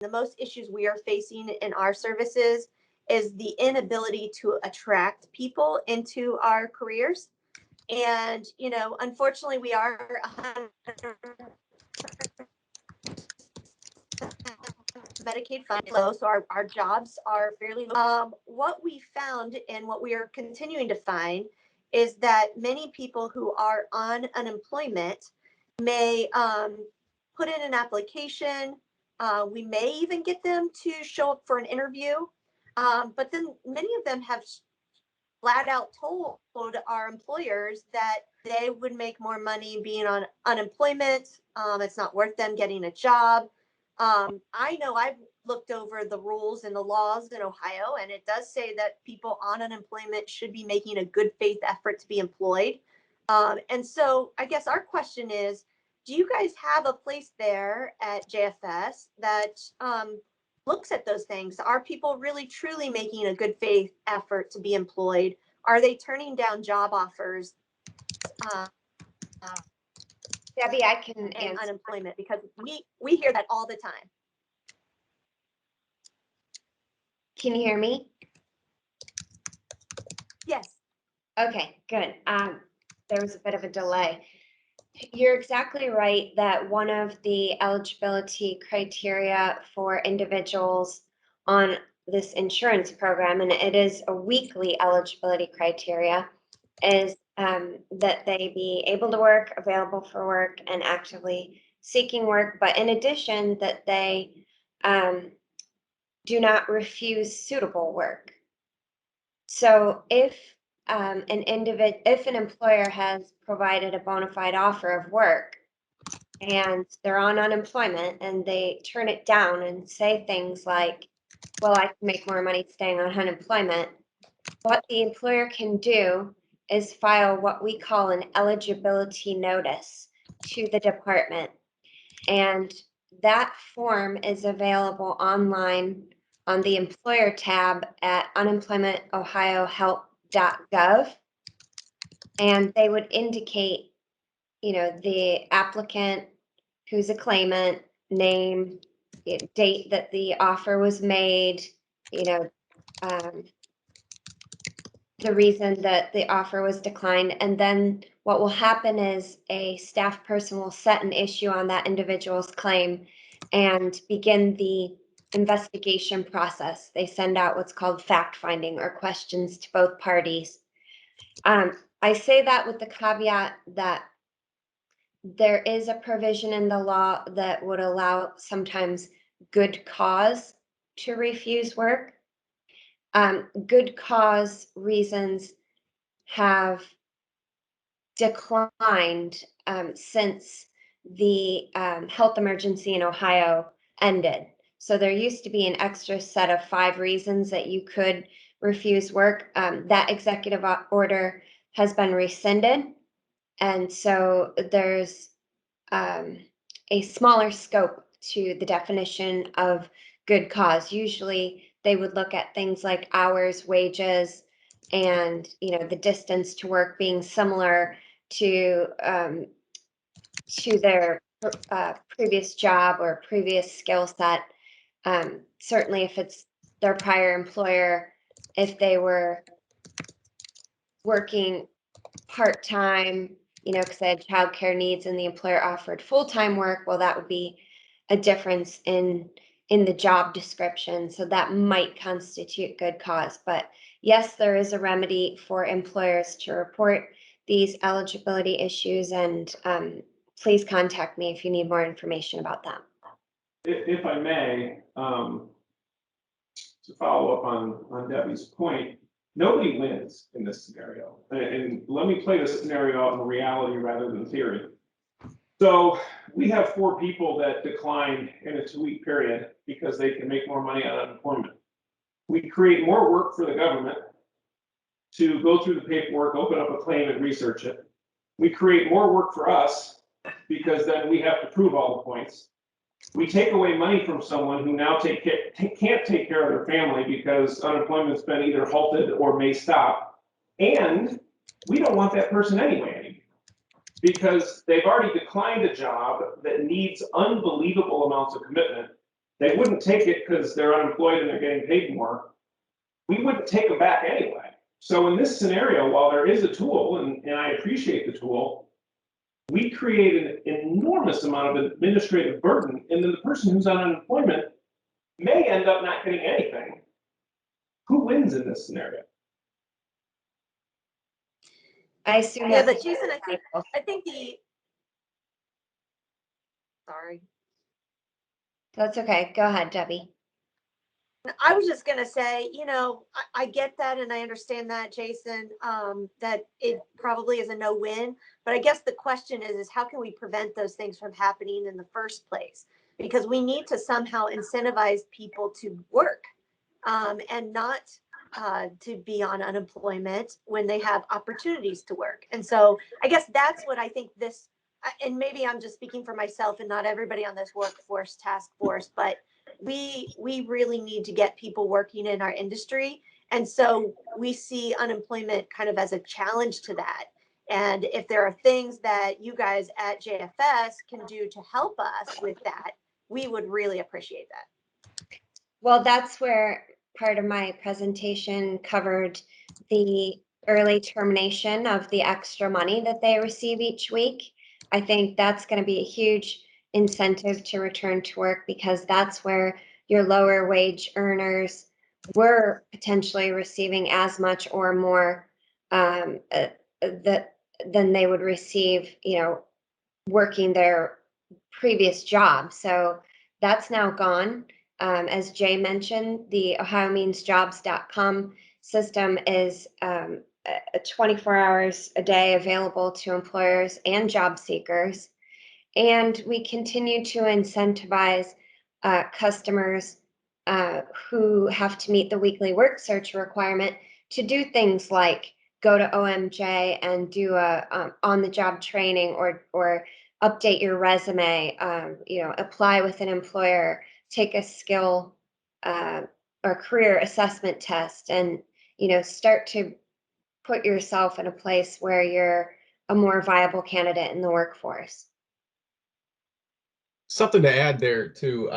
the most issues we are facing in our services is the inability to attract people into our careers. And, unfortunately, we are 100% Medicaid fund low, so our jobs are fairly low. What we found and what we are continuing to find is that many people who are on unemployment may put in an application. We may even get them to show up for an interview, but then many of them have flat out told our employers that they would make more money being on unemployment. It's not worth them getting a job. I know I've looked over the rules and the laws in Ohio, and it does say that people on unemployment should be making a good faith effort to be employed. And so I guess our question is, do you guys have a place there at JFS that looks at those things? Are people really truly making a good faith effort to be employed? Are they turning down job offers uh, Debbie, I can and answer. unemployment? Because we hear that all the time. Can you hear me? Yes. Okay, good. There was a bit of a delay. You're exactly right that one of the eligibility criteria for individuals on this insurance program, and it is a weekly eligibility criteria, is that they be able to work, available for work, and actively seeking work. But in addition, that they do not refuse suitable work. So if if an employer has provided a bona fide offer of work and they're on unemployment and they turn it down and say things like, well, I can make more money staying on unemployment, what the employer can do is file what we call an eligibility notice to the department. And that form is available online on the employer tab at unemploymentohiohelp.gov. And they would indicate, the applicant, who's a claimant, name, date that the offer was made, the reason that the offer was declined. And then what will happen is a staff person will set an issue on that individual's claim and begin the investigation process. They send out what's called fact finding or questions to both parties. I say that with the caveat that there is a provision in the law that would allow sometimes good cause to refuse work. Good cause reasons have declined since the health emergency in Ohio ended. So there used to be an extra set of 5 reasons that you could refuse work. That executive order has been rescinded. And so there's a smaller scope to the definition of good cause. Usually they would look at things like hours, wages, and the distance to work being similar to their previous job or previous skill set. Certainly if it's their prior employer, if they were working part-time, because they had childcare needs and the employer offered full-time work, well, that would be a difference in the job description. So that might constitute good cause. But yes, there is a remedy for employers to report these eligibility issues, and please contact me if you need more information about that. If I may, to follow up on Debbie's point, nobody wins in this scenario. And let me play the scenario out in reality rather than theory. So we have 4 people that declined in a 2-week period because they can make more money on unemployment. We create more work for the government to go through the paperwork, open up a claim and research it. We create more work for us because then we have to prove all the points. We take away money from someone who now can't take care of their family because unemployment's been either halted or may stop. And we don't want that person anyway, because they've already declined a job that needs unbelievable amounts of commitment. they wouldn't take it because they're unemployed and they're getting paid more, we wouldn't take them back anyway. So in this scenario, while there is a tool, and I appreciate the tool, we create an enormous amount of administrative burden, and then the person who's on unemployment may end up not getting anything. Who wins in this scenario? I assume Yeah, that's but Jason, I think the, sorry. that's okay. Go ahead, Debbie. I was just gonna say, you know, I get that and I understand that, Jason, that it probably is a no-win. But I guess the question is how can we prevent those things from happening in the first place? Because we need to somehow incentivize people to work and not to be on unemployment when they have opportunities to work. And so I guess that's what I think this, and maybe I'm just speaking for myself and not everybody on this workforce task force, but we really need to get people working in our industry. And so we see unemployment kind of as a challenge to that. And if there are things that you guys at JFS can do to help us with that, we would really appreciate that. Well, that's where part of my presentation covered the early termination of the extra money that they receive each week. I think that's going to be a huge incentive to return to work, because that's where your lower wage earners were potentially receiving as much or more than they would receive, working their previous job. So that's now gone. As Jay mentioned, the OhioMeansJobs.com system is 24 hours a day available to employers and job seekers. And we continue to incentivize customers who have to meet the weekly work search requirement to do things like go to OMJ and do a on-the-job training, or update your resume, apply with an employer, take a skill or career assessment test, and start to put yourself in a place where you're a more viable candidate in the workforce. Something to add there too.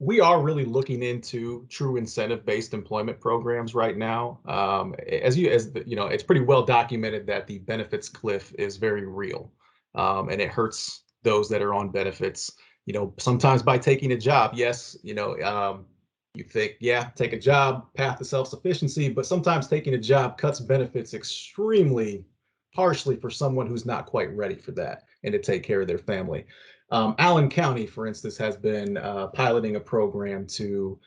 We are really looking into true incentive-based employment programs right now. It's pretty well documented that the benefits cliff is very real, and it hurts those that are on benefits. Sometimes by taking a job, yes, you think, yeah, take a job, path to self-sufficiency, but sometimes taking a job cuts benefits extremely harshly for someone who's not quite ready for that and to take care of their family. Allen County, for instance, has been piloting a program to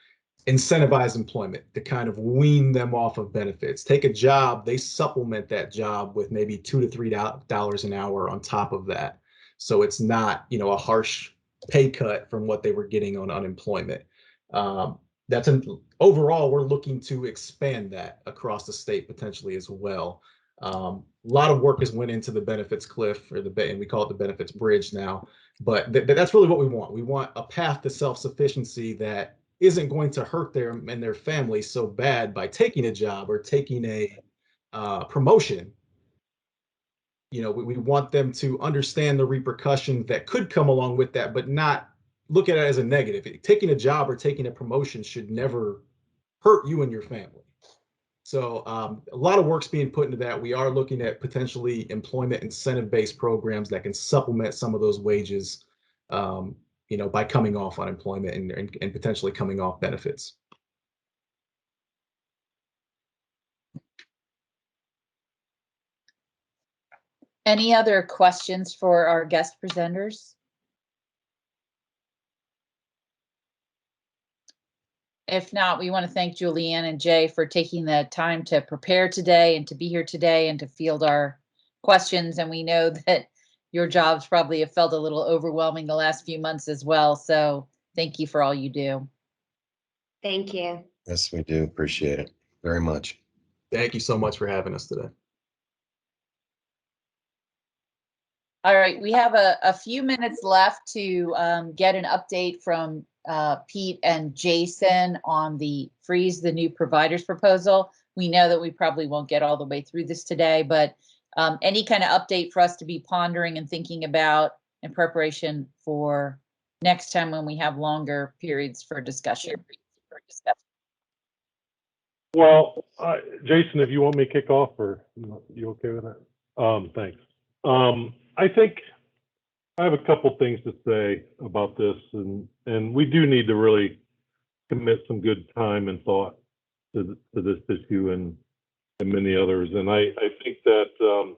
incentivize employment, to kind of wean them off of benefits. Take a job, they supplement that job with maybe $2 to $3 an hour on top of that. So it's not, a harsh pay cut from what they were getting on unemployment. Overall, we're looking to expand that across the state potentially as well. A lot of work has went into the benefits cliff, and we call it the benefits bridge now. But that's really what we want. We want a path to self-sufficiency that isn't going to hurt them and their family so bad by taking a job or taking a promotion. We want them to understand the repercussions that could come along with that, but not look at it as a negative. Taking a job or taking a promotion should never hurt you and your family. So a lot of work's being put into that. We are looking at potentially employment incentive-based programs that can supplement some of those wages, by coming off unemployment and potentially coming off benefits. Any other questions for our guest presenters? If not, we want to thank Julianne and Jay for taking the time to prepare today and to be here today and to field our questions. And we know that your jobs probably have felt a little overwhelming the last few months as well. So thank you for all you do. Thank you. Yes, we do appreciate it very much. Thank you so much for having us today. All right, we have a few minutes left to get an update from Pete and Jason on the freeze the new providers proposal. We know that we probably won't get all the way through this today, but any kind of update for us to be pondering and thinking about in preparation for next time when we have longer periods for discussion. Well, Jason, if you want me to kick off, or you okay with that? Thanks. I think I have a couple things to say about this, and we do need to really commit some good time and thought to this issue and many others. And I think that,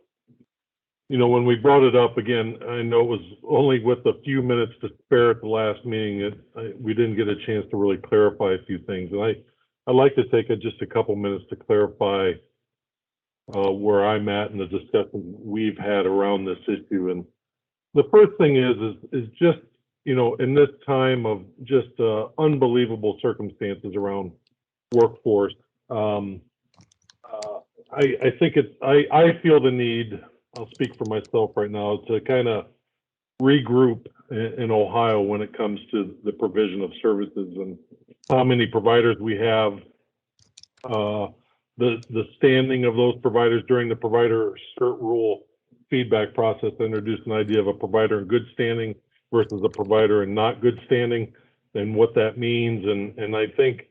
you know, when we brought it up again, I know it was only with a few minutes to spare at the last meeting that we didn't get a chance to really clarify a few things. And I'd like to take just a couple minutes to clarify where I'm at in the discussion we've had around this issue. And the first thing is just, you know, in this time of just unbelievable circumstances around workforce, I think I feel the need, I'll speak for myself right now, to kind of regroup in Ohio when it comes to the provision of services and how many providers we have, the standing of those providers during the provider cert rule feedback process. Introduced an idea of a provider in good standing versus a provider in not good standing, and what that means. And I think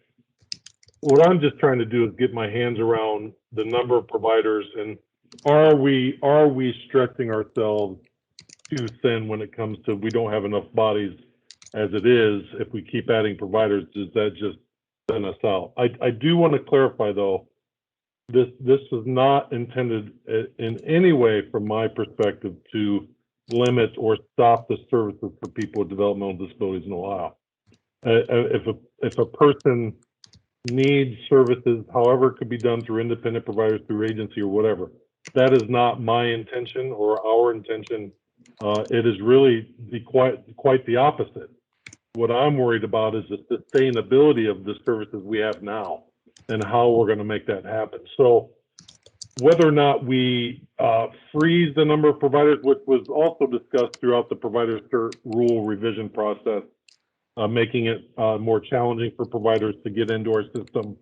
what I'm just trying to do is get my hands around the number of providers, and are we stretching ourselves too thin when it comes to we don't have enough bodies as it is? If we keep adding providers, does that just thin us out? I do want to clarify though, this is not intended in any way from my perspective to limit or stop the services for people with developmental disabilities in Ohio. If a person needs services, however it could be done through independent providers, through agency or whatever, that is not my intention or our intention. It is really quite the opposite. What I'm worried about is the sustainability of the services we have now and how we're going to make that happen. So whether or not we freeze the number of providers, which was also discussed throughout the provider cert rule revision process, making it more challenging for providers to get into our system.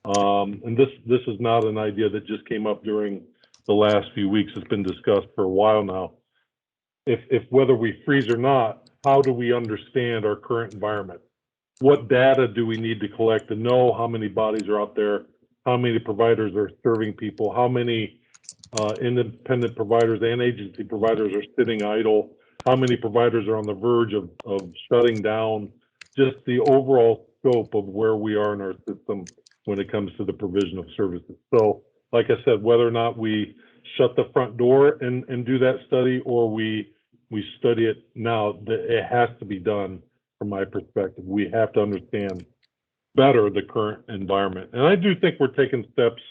And this is not an idea that just came up during the last few weeks. It's been discussed for a while now. If whether we freeze or not, how do we understand our current environment? What data do we need to collect to know how many bodies are out there, how many providers are serving people, how many independent providers and agency providers are sitting idle, how many providers are on the verge of shutting down, just the overall scope of where we are in our system when it comes to the provision of services. So, like I said, whether or not we shut the front door and do that study, or we study it now, it has to be done from my perspective. We have to understand better the current environment. And I do think we're taking steps,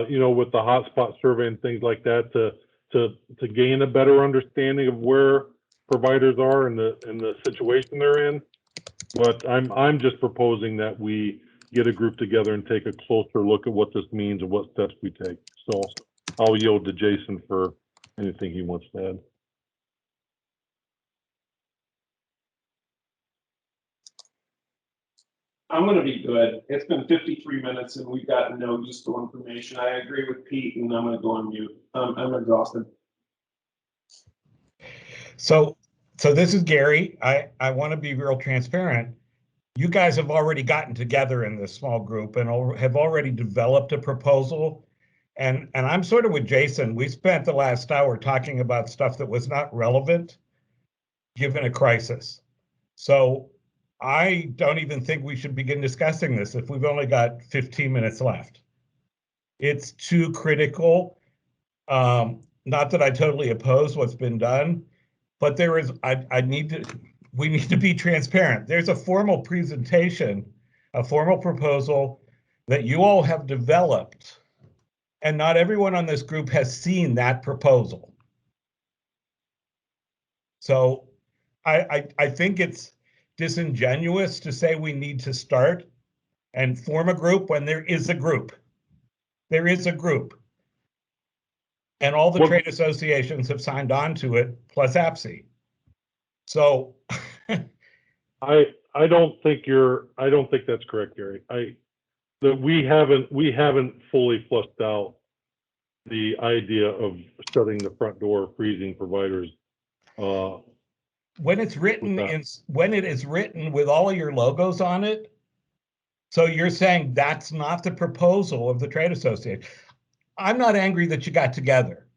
you know, with the hotspot survey and things like that to gain a better understanding of where providers are in the situation they're in. But I'm just proposing that we get a group together and take a closer look at what this means and what steps we take. So I'll yield to Jason for anything he wants to add. I'm going to be good. It's been 53 minutes and we've gotten no useful information. I agree with Pete, and I'm going to go on mute. I'm exhausted. So this is Gary. I want to be real transparent. You guys have already gotten together in this small group and have already developed a proposal. And I'm sort of with Jason. We spent the last hour talking about stuff that was not relevant given a crisis. So I don't even think we should begin discussing this if we've only got 15 minutes left. It's too critical. Not that I totally oppose what's been done, but we need to be transparent. There's a formal presentation, a formal proposal that you all have developed, and not everyone on this group has seen that proposal. So I think it's disingenuous to say we need to start and form a group when there is a group. There is a group. And all the trade associations have signed on to it, plus APSI. So I don't think that's correct, Gary. We haven't fully flushed out the idea of shutting the front door, freezing providers. when it's written when it is written with all of your logos on it. So you're saying that's not the proposal of the trade association. I'm not angry that you got together.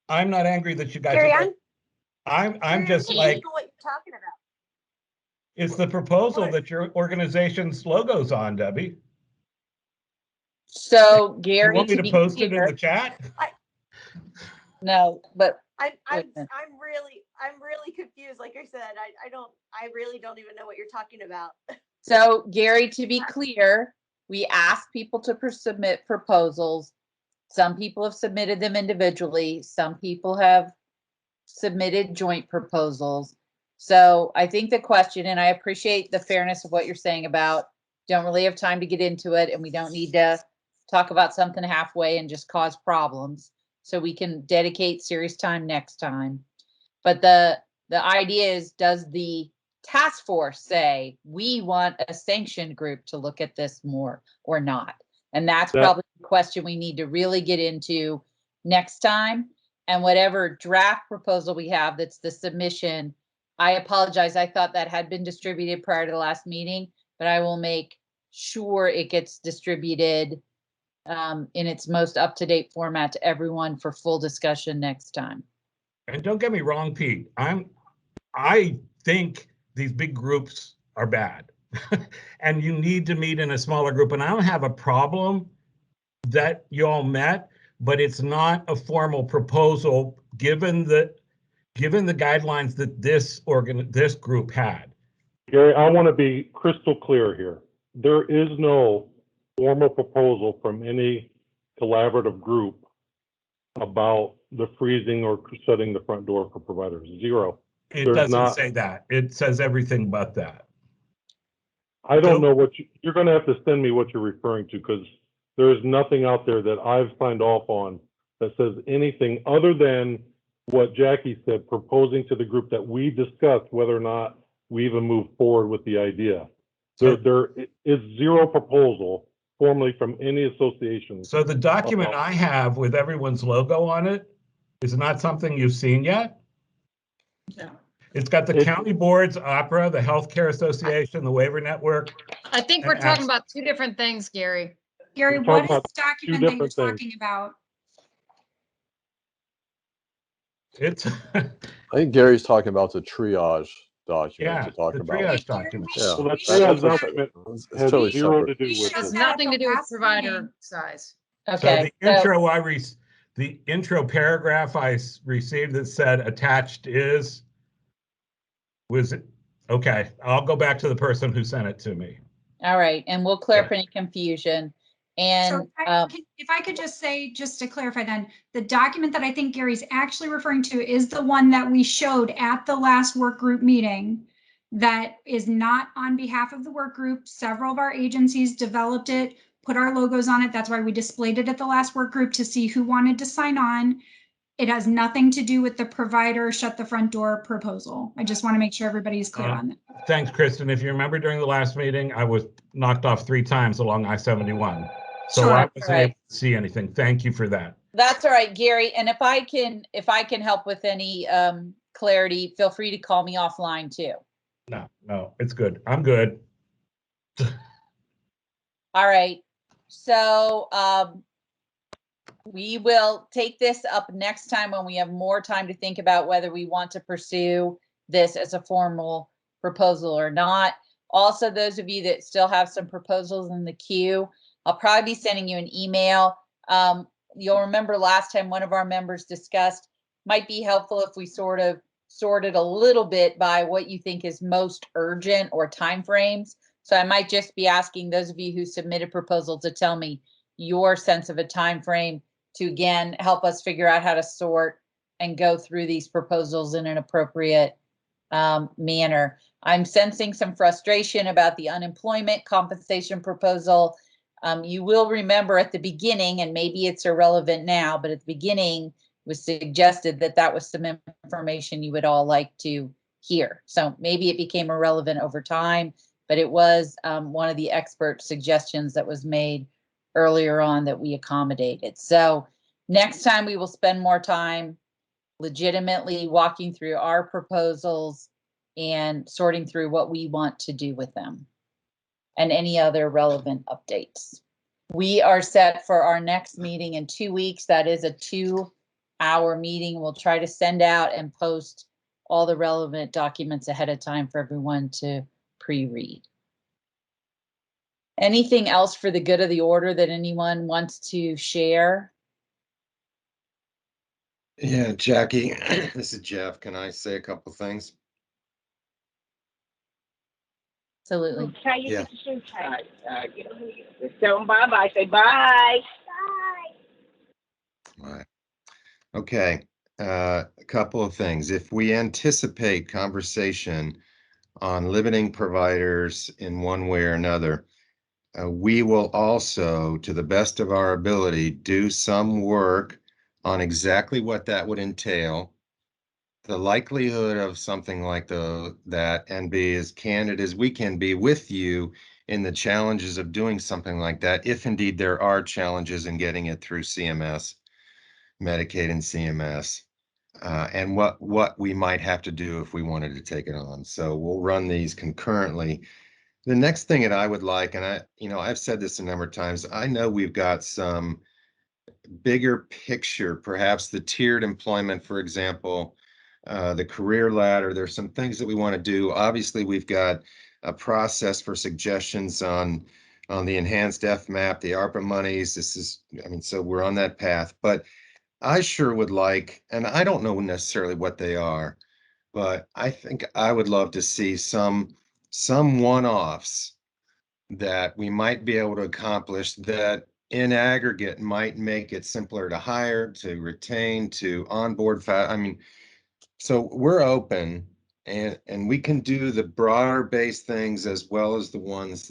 I'm not angry that you got Gary, together. I'm just I like, don't know what you're talking about. it's the proposal What? that your organization's logo's on, Debbie. So You Gary, want me to to be post it in clear, the chat? no, but I'm wait a minute. I'm really confused. Like I said, I really don't even know what you're talking about. So Gary, to be clear, we asked people to submit proposals. Some people have submitted them individually. Some people have submitted joint proposals. So I think the question, and I appreciate the fairness of what you're saying about don't really have time to get into it, and we don't need to talk about something halfway and just cause problems. So we can dedicate serious time next time. But the idea is, does the task force say we want a sanctioned group to look at this more or not? And that's probably the question we need to really get into next time. And whatever draft proposal we have, that's the submission, I apologize. I thought that had been distributed prior to the last meeting, but I will make sure it gets distributed in its most up-to-date format to everyone for full discussion next time. And don't get me wrong, Pete, I think these big groups are bad. And you need to meet in a smaller group. And I don't have a problem that you all met, but it's not a formal proposal given the guidelines that this group had. Gary, I want to be crystal clear here. There is no formal proposal from any collaborative group about the freezing or shutting the front door for providers. Zero. It There's doesn't not. say that. It says everything but that. I don't know what you're going to have to send me what you're referring to, because there is nothing out there that I've signed off on that says anything other than what Jackie said, proposing to the group that we discussed whether or not we even move forward with the idea. So, there is zero proposal formally from any association. So the document I have with everyone's logo on it is not something you've seen yet? No. It's got the county boards, Opera, the Healthcare Association, the Waiver Network. I think we're talking about two different things, Gary. Gary, We're what talking is about the document two that you're different talking about? It's, I think Gary's talking about the triage document yeah, to talk the about. triage Gary, document. Yeah, Well, the we triage showed that- document it's has totally zero separate. to do we with showed this. Has that at nothing the to do with last provider meeting. size. Okay. So the intro paragraph I received that said attached was it? Okay, I'll go back to the person who sent it to me. All right, and we'll clear up any confusion. And So if I could just say, just to clarify then, the document that I think Gary's actually referring to is the one that we showed at the last work group meeting that is not on behalf of the work group. Several of our agencies developed it, put our logos on it. That's why we displayed it at the last work group to see who wanted to sign on. It has nothing to do with the provider shut the front door proposal. I just want to make sure everybody's clear on that. Thanks, Kristen. If you remember during the last meeting, I was knocked off 3 times along I-71. So Sure. I wasn't able to see anything. Thank you for that. that's all right, Gary. And if I can help with any clarity, feel free to call me offline too. No, it's good. I'm good. All right. So we will take this up next time when we have more time to think about whether we want to pursue this as a formal proposal or not. Also, those of you that still have some proposals in the queue, I'll probably be sending you an email. You'll remember last time one of our members discussed, might be helpful if we sort of sorted a little bit by what you think is most urgent or timeframes. So I might just be asking those of you who submitted proposals to tell me your sense of a time frame to, again, help us figure out how to sort and go through these proposals in an appropriate manner. I'm sensing some frustration about the unemployment compensation proposal. You will remember at the beginning, and maybe it's irrelevant now, but at the beginning it was suggested that that was some information you would all like to hear. So maybe it became irrelevant over time, but it was one of the expert suggestions that was made earlier on that we accommodated. So next time we will spend more time legitimately walking through our proposals and sorting through what we want to do with them and any other relevant updates. We are set for our next meeting in 2 weeks. That is a 2-hour meeting. We'll try to send out and post all the relevant documents ahead of time for everyone to pre-read. Anything else for the good of the order that anyone wants to share? Yeah, Jackie, this is Jeff. Can I say a couple things? Absolutely. Yeah. Tell them bye-bye. Say bye. All right. Okay. A couple of things. If we anticipate conversation on limiting providers in one way or another, we will also, to the best of our ability, do some work on exactly what that would entail, the likelihood of something like that, and be as candid as we can be with you in the challenges of doing something like that, if indeed there are challenges in getting it through CMS, Medicaid and CMS, and what we might have to do if we wanted to take it on. So we'll run these concurrently. The next thing that I would like, and I've said this a number of times, I know we've got some bigger picture, perhaps the tiered employment, for example, the career ladder. There's some things that we want to do. Obviously, we've got a process for suggestions on the enhanced FMAP, the ARPA monies. So we're on that path. But I sure would like, and I don't know necessarily what they are, but I think I would love to see some one-offs that we might be able to accomplish that in aggregate might make it simpler to hire, to retain, to onboard. So we're open, and we can do the broader based things as well as the ones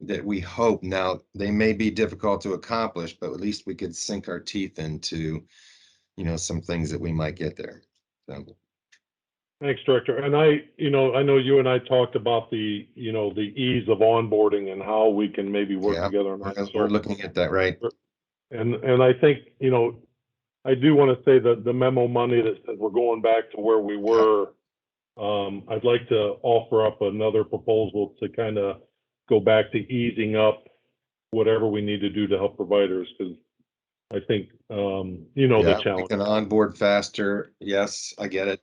that we hope. Now, they may be difficult to accomplish, but at least we could sink our teeth into, some things that we might get there. So. Thanks, Director. And I know you and I talked about the ease of onboarding and how we can maybe work together on that. We're looking at that, right? And I think, I do want to say that the memo money that says we're going back to where we were, I'd like to offer up another proposal to kind of go back to easing up whatever we need to do to help providers, because I think, the challenge. We can onboard faster. Yes, I get it.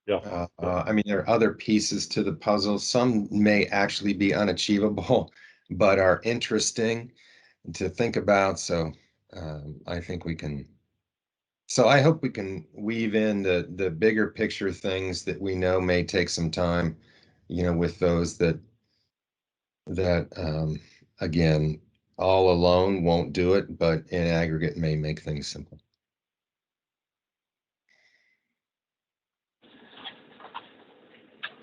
Yeah. There are other pieces to the puzzle. Some may actually be unachievable, but are interesting to think about. So I think we can. So I hope we can weave in the bigger picture things that we know may take some time, with those that again, all alone won't do it, but in aggregate may make things simple.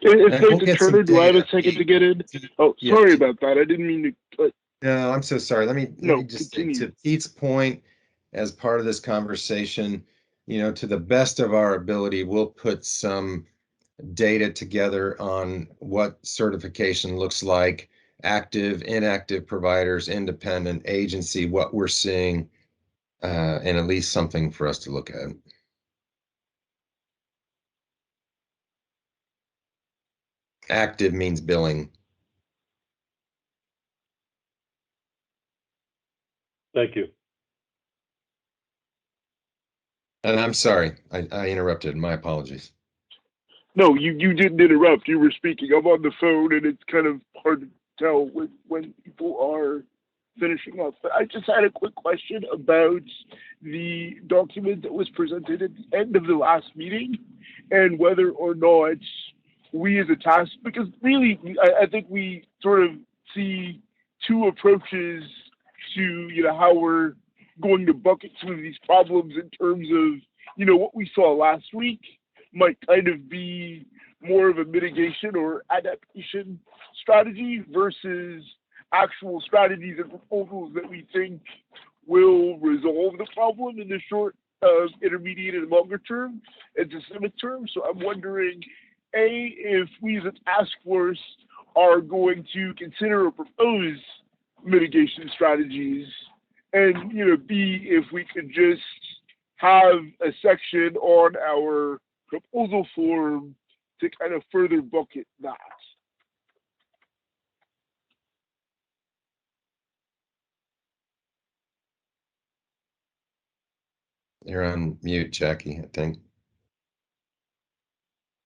It's nice to turn it. Do I have a second to get in? Oh, sorry about that. I didn't mean to. No, I'm so sorry. Let me just continue. say, to Pete's point, as part of this conversation, to the best of our ability, we'll put some data together on what certification looks like, active, inactive providers, independent agency, what we're seeing, and at least something for us to look at. Active means billing. Thank you. And I'm sorry, I interrupted. My apologies. No, you didn't interrupt. You were speaking. I'm on the phone, and it's kind of hard to tell when people are finishing up. But I just had a quick question about the document that was presented at the end of the last meeting, and whether or not we as a task, because really, I think we sort of see two approaches to how we're going to bucket some of these problems in terms of what we saw last week might kind of be more of a mitigation or adaptation strategy versus actual strategies and proposals that we think will resolve the problem in the short, intermediate, and longer term and systemic term. So I'm wondering, A, if we as a task force are going to consider or propose mitigation strategies, and B, if we could just have a section on our proposal form to kind of further bucket that. You're on mute, Jackie, I think.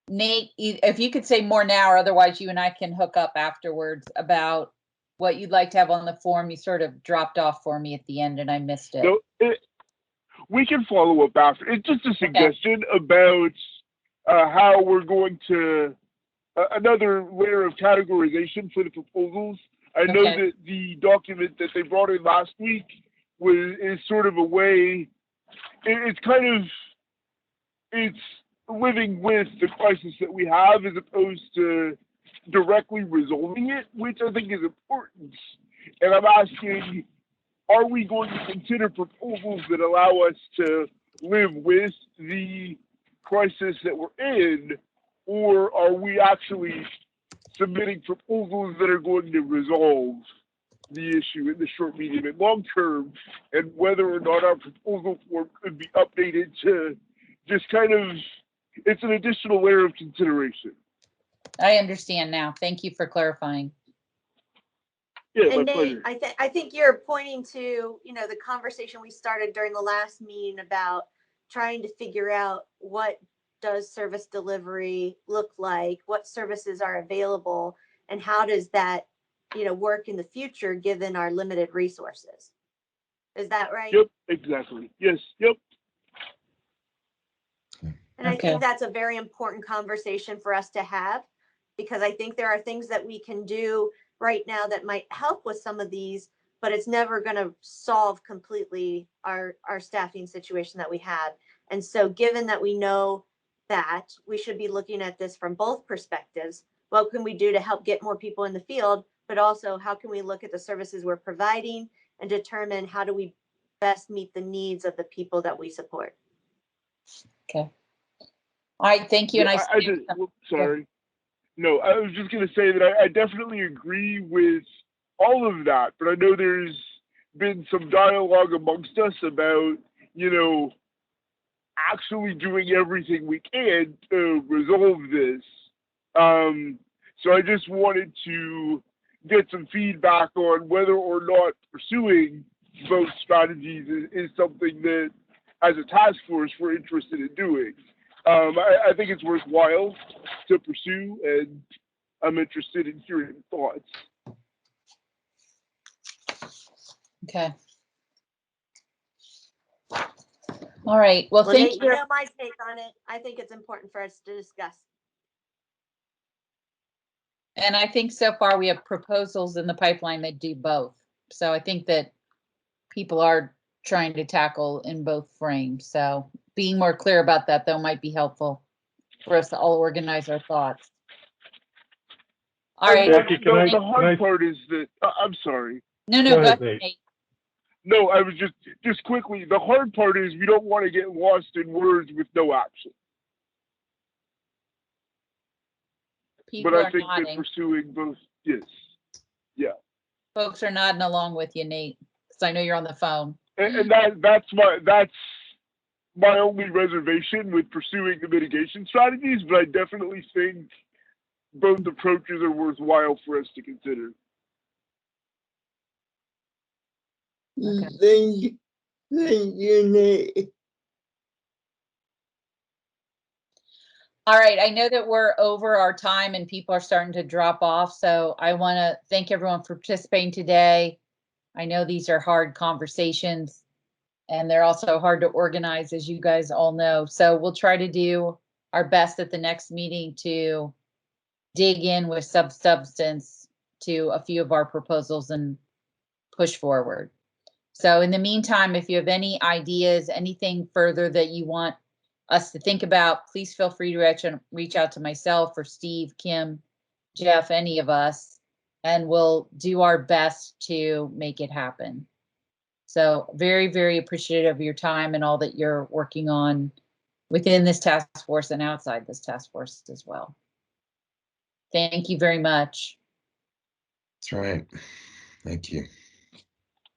Nate, if you could say more now, or otherwise you and I can hook up afterwards about what you'd like to have on the form. You sort of dropped off for me at the end and I missed it. No, we can follow up after. It's just a suggestion about how we're going to, another layer of categorization for the proposals. I know that the document that they brought in last week is sort of a way, it's kind of, it's living with the crisis that we have as opposed to directly resolving it, which I think is important. And I'm asking, are we going to consider proposals that allow us to live with the crisis that we're in, or are we actually submitting proposals that are going to resolve the issue in the short, medium, and long term, and whether or not our proposal form could be updated to just kind of, it's an additional layer of consideration. I understand now. Thank you for clarifying. Yeah, And my Nate, pleasure. I think you're pointing to, you know, the conversation we started during the last meeting about trying to figure out what does service delivery look like, what services are available, and how does that, you know, work in the future given our limited resources. Is that right? Yep, exactly. Yes, yep. And I think that's a very important conversation for us to have, because I think there are things that we can do right now that might help with some of these, but it's never going to solve completely our staffing situation that we have. And so given that we know that, we should be looking at this from both perspectives. What can we do to help get more people in the field, but also how can we look at the services we're providing and determine how do we best meet the needs of the people that we support. Okay. All right, thank you. Yeah, And I just, sorry. No, I was just going to say that I definitely agree with all of that, but I know there's been some dialogue amongst us about, you know, actually doing everything we can to resolve this. So I just wanted to get some feedback on whether or not pursuing both strategies is something that, as a task force, we're interested in doing. I think it's worthwhile to pursue, and I'm interested in hearing thoughts. Okay. All right. Well, thank Nate, you. you know my take on it. I think it's important for us to discuss. And I think so far we have proposals in the pipeline that do both. So I think that people are trying to tackle in both frames. So being more clear about that, though, might be helpful for us to all organize our thoughts. All right. Jackie, The hard part is that, I'm sorry. No, Go go ahead, ahead, Nate. Nate. No, I was just quickly, the hard part is we don't want to get lost in words with no action. People But I are think that nodding. pursuing both, yes, yeah. Folks are nodding along with you, Nate, because I know you're on the phone. And that's my only reservation with pursuing the mitigation strategies, but I definitely think both approaches are worthwhile for us to consider. Okay. Thank you, Nate. All right, I know that we're over our time and people are starting to drop off, so I want to thank everyone for participating today. I know these are hard conversations and they're also hard to organize, as you guys all know. So we'll try to do our best at the next meeting to dig in with substance to a few of our proposals and push forward. So in the meantime, if you have any ideas, anything further that you want us to think about, please feel free to reach out to myself or Steve, Kim, Jeff, any of us, and we'll do our best to make it happen. So very, very appreciative of your time and all that you're working on within this task force and outside this task force as well. Thank you very much. That's right. Thank you.